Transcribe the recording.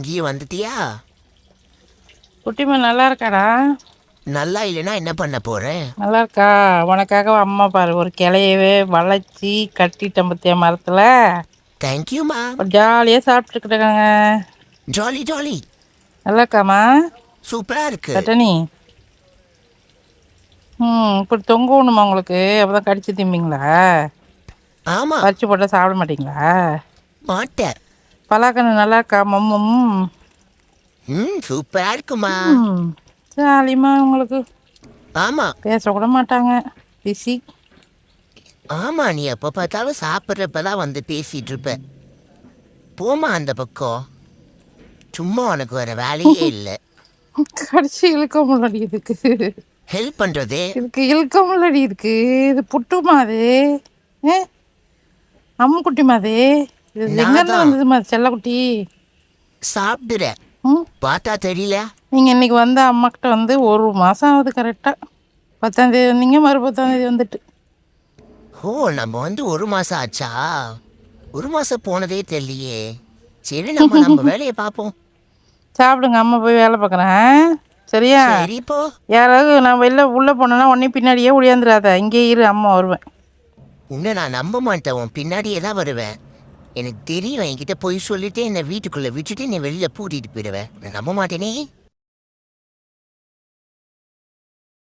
இங்கேயும் வந்துட்டியா? குட்டிமா நல்லா இருக்காடா? நல்லா இல்லைன்னா என்ன பண்ண போறேன்? நல்லா இருக்கா? உனக்காக அம்மா பாரு ஒரு கிளையவே வளைச்சி கட்டிட்டேன் பத்தியா மரத்தில். தேங்க்யூமா. ஜாலியாக சாப்பிட்டுருக்குறாங்க. Jolly jolly. நல்லா இருக்காம்மா சூப்பரா இருக்கு. பட்டனி? இப்படி தொங்க விடணுமா உங்களுக்கு? அப்போ தான் கடிச்சு திம்பிங்களா? ஆமா. பறிச்சு போட்டால் சாப்பிட மாட்டிங்களா? மாட்டேன். பலாக்கண்ணு நல்லா இருக்கா மம்மும்? சூப்பரா இருக்குமா. ஜாலியம்மா உங்களுக்கு. ஆமா பேசக்கூட மாட்டாங்க, பிசி. ஆமா, நீ எப்ப பார்த்தாலும் சாப்பிட்றப்பதான் வந்து பேசிட்டு இருப்ப. போமா அந்த பக்கம். சும்மா உனக்கு வேற வேலையே இல்லை. கடிச்சு இழுக்க முன்னாடி இதுக்கு ஹெல்ப் பண்றது. இதுக்கு இழுக்க முன்னாடி இருக்கு. இது புட்டுமா அது? அம்முக்குட்டி மாதிரி இது நான் எங்கேருந்து தான் வந்ததுமா செல்லக்குட்டி? சாப்பிடுற. ம் பார்த்தா தெரியல. நீங்கள் இன்றைக்கி வந்த அம்மாக்கிட்ட வந்து 1 மாதம் ஆகுது கரெக்டாக. 10ஆம் தேதி வந்தீங்க, 10ஆம் தேதி வந்துட்டு. ஓ, நம்ம வந்து 1 மாசம் ஆச்சா? 1 மாசம் போனதே தெரியலையே. சரி, நம்ம வேலையை பார்ப்போம். சாப்பிடுங்க, அம்மா போய் வேலை பார்க்குறேன். சரியா? சரி இப்போ. யாராவது நான் வெளில உள்ளே போனேன்னா உடனே பின்னாடியே ஒடியாந்துடாத, இங்கே இரு, அம்மா வருவேன். உன்னை நான் நம்ப மாட்டேன். உன் பின்னாடியே தான் வருவேன். எனக்கு தெரியும், என்கிட்ட போய் சொல்லிட்டு என்னை வீட்டுக்குள்ள விட்டுட்டு நீ வெளியில பூட்டிட்டு போயிடுவேன். நான் நம்ப மாட்டேனே.